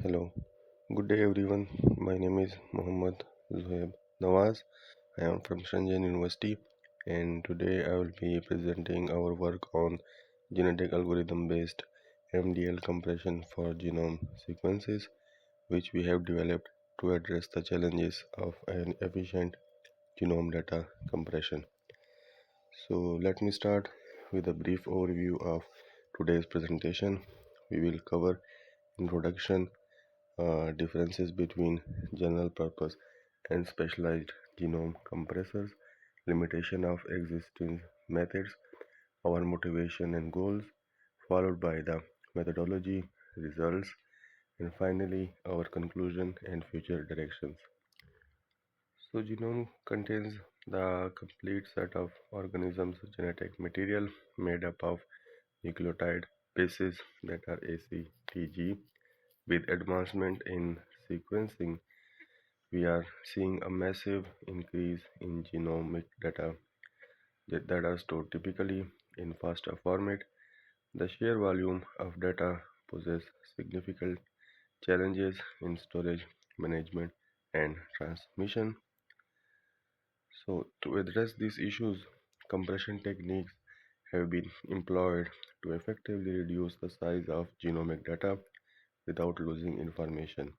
Hello, good day everyone. My name is Mohammad Zohaib Nawaz. I am from Shenzhen University and today I will be presenting our work on genetic algorithm based MDL compression for genome sequences which we have developed to address the challenges of an efficient genome data compression. So let me start with a brief overview of today's presentation. We will cover introduction, differences between general purpose and specialized genome compressors, limitation of existing methods, our motivation and goals, followed by the methodology, results, and finally our conclusion and future directions. So, genome contains the complete set of organisms' genetic material made up of nucleotide bases that are ACTG. With advancement in sequencing, we are seeing a massive increase in genomic data that are stored typically in FASTA format. The sheer volume of data poses significant challenges in storage, management, and transmission. So, to address these issues, compression techniques have been employed to effectively reduce the size of genomic data without losing information.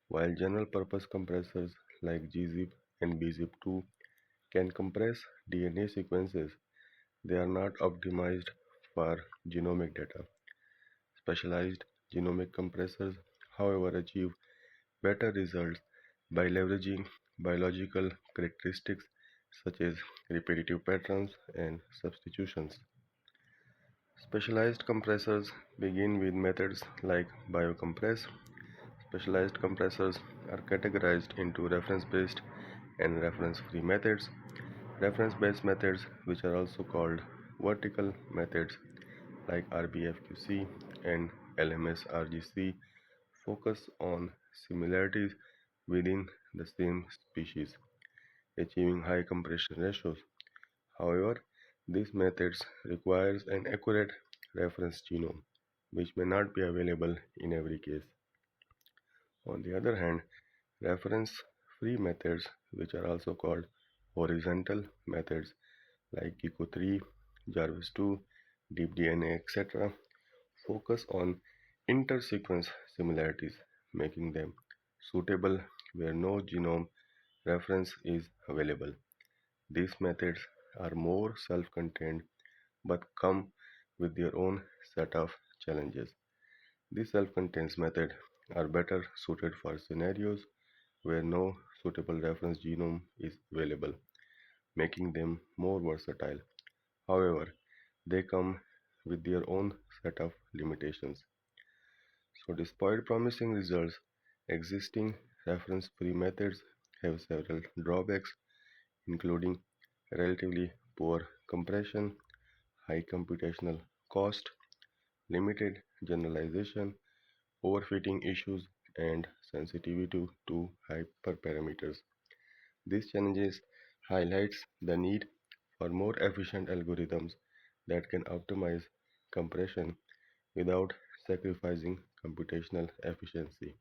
While general purpose compressors like gzip and bzip2 can compress DNA sequences, they are not optimized for genomic data. Specialized genomic compressors, however, achieve better results by leveraging biological characteristics such as repetitive patterns and substitutions. Specialized compressors begin with methods like biocompress. Specialized compressors are categorized into reference-based and reference-free methods. Reference-based methods, which are also called vertical methods like RBFQC and LMS-RGC, focus on similarities within the same species, achieving high compression ratios. However, these methods requires an accurate reference genome, which may not be available in every case. On the other hand, reference-free methods, which are also called horizontal methods like GECO3, Jarvis2, DeepDNA, etc., focus on inter-sequence similarities, making them suitable where no genome reference is available. These methods are more self-contained but come with their own set of challenges. These self-contained methods are better suited for scenarios where no suitable reference genome is available, making them more versatile. However, they come with their own set of limitations. So, despite promising results, existing reference-free methods have several drawbacks, including relatively poor compression, high computational cost, limited generalization, overfitting issues, and sensitivity to hyperparameters. These challenges highlights the need for more efficient algorithms that can optimize compression without sacrificing computational efficiency.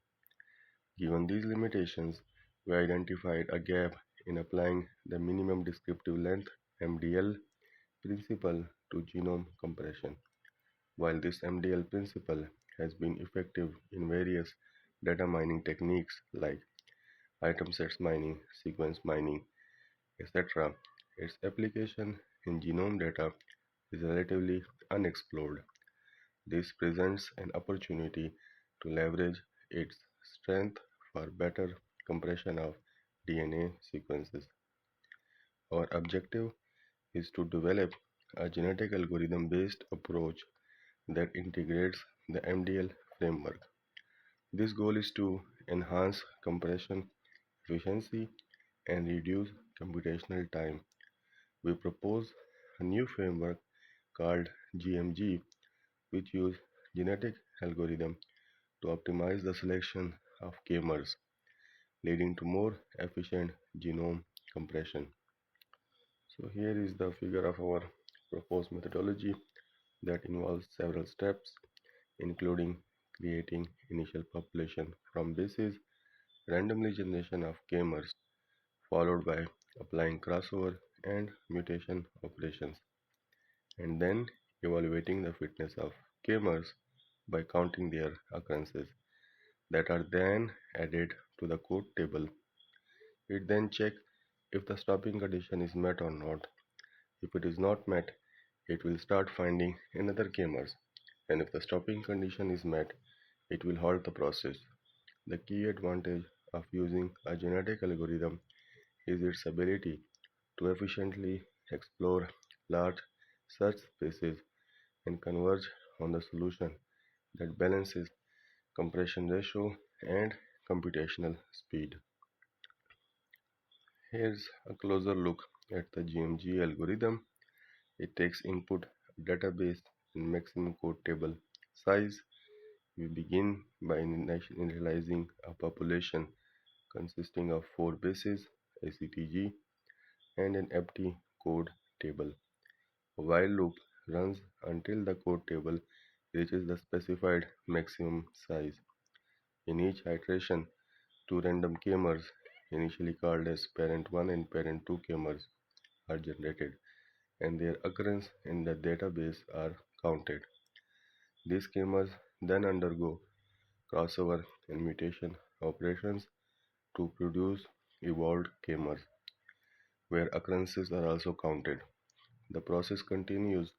Given these limitations, we identified a gap in applying the minimum descriptive length MDL principle to genome compression. While this MDL principle has been effective in various data mining techniques like item sets mining, sequence mining, etc., its application in genome data is relatively unexplored. This presents an opportunity to leverage its strength for better compression of DNA sequences. Our objective is to develop a genetic algorithm based approach that integrates the MDL framework. This goal is to enhance compression efficiency and reduce computational time. We propose a new framework called GMG, which use genetic algorithm to optimize the selection of k-mers, leading to more efficient genome compression. So here is the figure of our proposed methodology that involves several steps, including creating initial population from bases, randomly generation of k-mers, followed by applying crossover and mutation operations, and then evaluating the fitness of k-mers by counting their occurrences that are then added to the code table. It then checks if the stopping condition is met or not. If it is not met, it will start finding another k-mers, and if the stopping condition is met, it will halt the process. The key advantage of using a genetic algorithm is its ability to efficiently explore large search spaces and converge on the solution that balances compression ratio and computational speed. Here's a closer look at the GMG algorithm. It takes input database and maximum code table size. We begin by initializing a population consisting of 4 bases ACTG and an empty code table. A while loop runs until the code table reaches the specified maximum size. In each iteration, two random k-mers, initially called as parent1 and parent2 k-mers, are generated, and their occurrence in the database are counted. These k-mers then undergo crossover and mutation operations to produce evolved k-mers, where occurrences are also counted. The process continues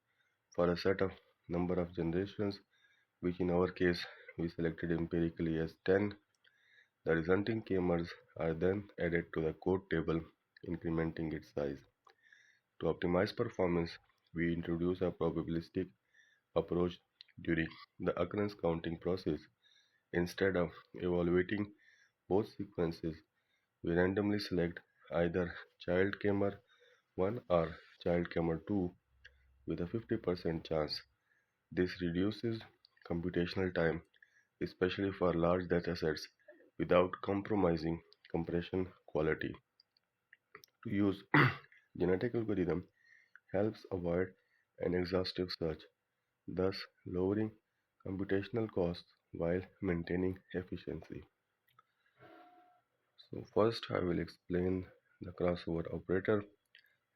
for a set of number of generations, which in our case we selected empirically as 10. The resulting k-mers are then added to the code table, incrementing its size. To optimize performance, we introduce a probabilistic approach during the occurrence counting process. Instead of evaluating both sequences, we randomly select either child k-mer 1 or child k-mer 2 with a 50% chance. This reduces computational time, especially for large datasets, without compromising compression quality. To use genetic algorithm helps avoid an exhaustive search, thus lowering computational costs while maintaining efficiency. So first I will explain the crossover operator.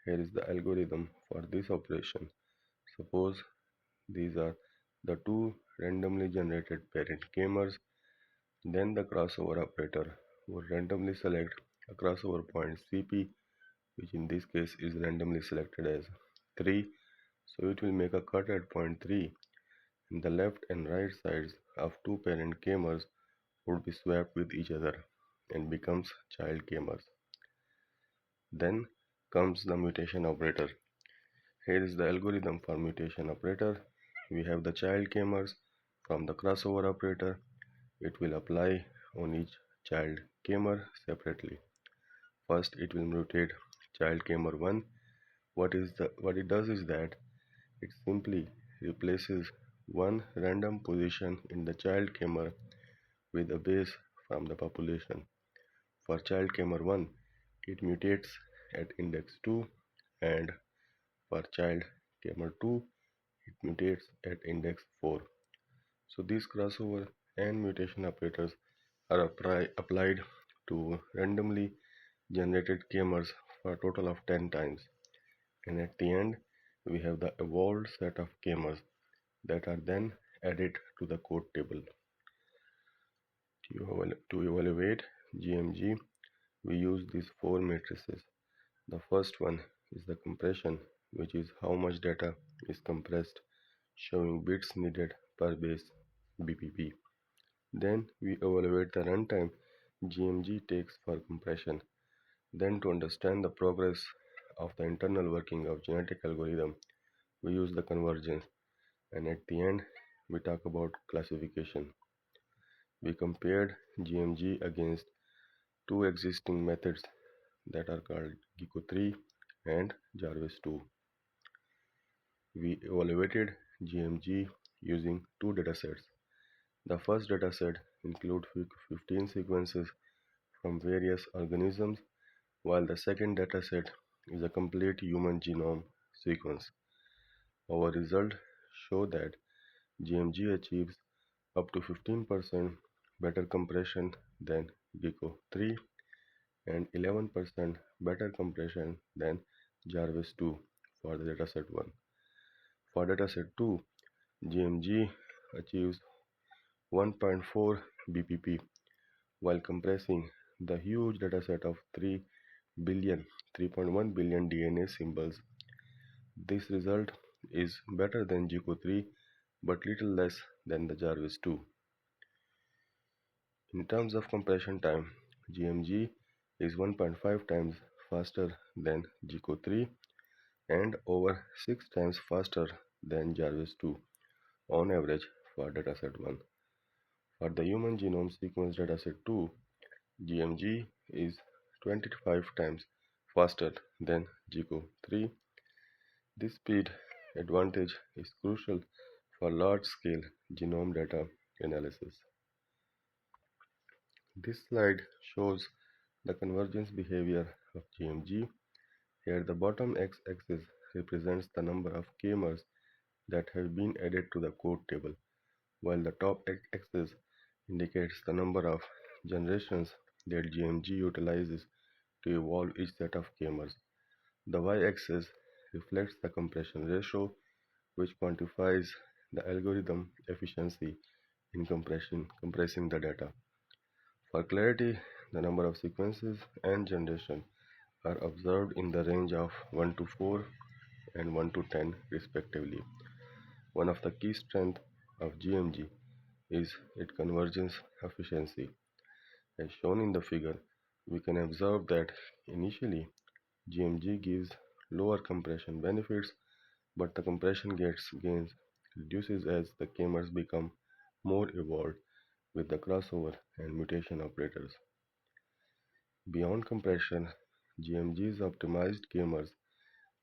Here is the algorithm for this operation. Suppose these are the two randomly generated parent k-mers. Then the crossover operator would randomly select a crossover point CP, which in this case is randomly selected as 3. So it will make a cut at point 3, and the left and right sides of two parent k-mers would be swapped with each other and becomes child k-mers. Then comes the mutation operator. Here is the algorithm for mutation operator. We have the child k-mers from the crossover operator. It will apply on each child k-mer separately. First, it will mutate child k-mer 1. What it does is that it simply replaces one random position in the child k-mer with a base from the population. For child k-mer 1, it mutates at index 2, and for child k-mer 2, it mutates at index 4. So these crossover and mutation operators are applied to randomly generated k-mers for a total of 10 times, and at the end we have the evolved set of k-mers that are then added to the code table. To evaluate GMG, we use these four matrices. The first one is the compression, which is how much data is compressed, showing bits needed per base BPP. Then we evaluate the runtime GMG takes for compression. Then to understand the progress of the internal working of genetic algorithm, we use the convergence, and at the end we talk about classification. We compared GMG against two existing methods that are called Gecko3 and Jarvis2. We evaluated GMG using two datasets. The first dataset includes 15 sequences from various organisms, while the second dataset is a complete human genome sequence. Our results show that GMG achieves up to 15% better compression than Gecko 3 and 11% better compression than Jarvis 2 for the dataset 1. For dataset 2, GMG achieves 1.4 bpp while compressing the huge dataset of 3.1 billion DNA symbols. This result is better than Gecko 3 but little less than the Jarvis 2. In terms of compression time, GMG is 1.5 times faster than Gecko 3 and over 6 times faster than Jarvis 2 on average for dataset 1. For the human genome sequence dataset 2, GMG is 25 times faster than Gecko 3. This speed advantage is crucial for large-scale genome data analysis. This slide shows the convergence behavior of GMG. Here the bottom x-axis represents the number of k-mers that have been added to the code table, while the top x-axis indicates the number of generations that GMG utilizes to evolve each set of k-mers. The y-axis reflects the compression ratio, which quantifies the algorithm efficiency in compressing the data. For clarity, the number of sequences and generation are observed in the range of 1 to 4 and 1 to 10 respectively. One of the key strengths of GMG is its convergence efficiency. As shown in the figure, we can observe that initially GMG gives lower compression benefits, but the compression gains reduces as the k-mers become more evolved with the crossover and mutation operators. Beyond compression, GMG's optimized k-mers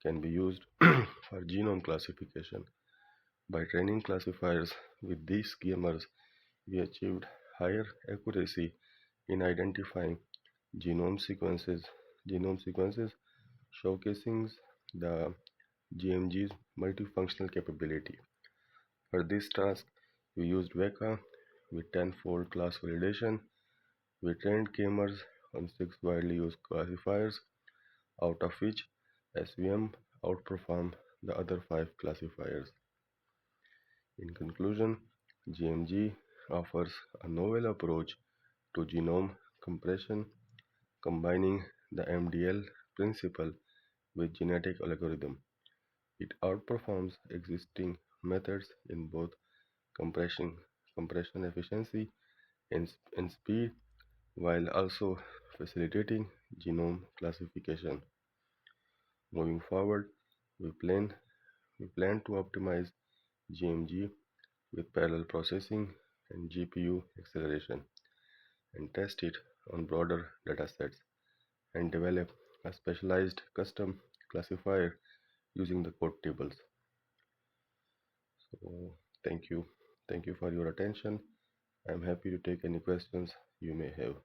can be used for genome classification. By training classifiers with these k-mers, we achieved higher accuracy in identifying genome sequences, showcasing the GMG's multifunctional capability. For this task, we used Weka with tenfold class validation. We trained k-mers on 6 widely used classifiers, out of which SVM outperformed the other 5 classifiers. In conclusion, GMG offers a novel approach to genome compression, combining the MDL principle with genetic algorithm. It outperforms existing methods in both compression efficiency and speed, while also facilitating genome classification. Moving forward, we plan to optimize GMG with parallel processing and GPU acceleration and test it on broader datasets and develop a specialized custom classifier using the code tables. So thank you for your attention. I am happy to take any questions you may have.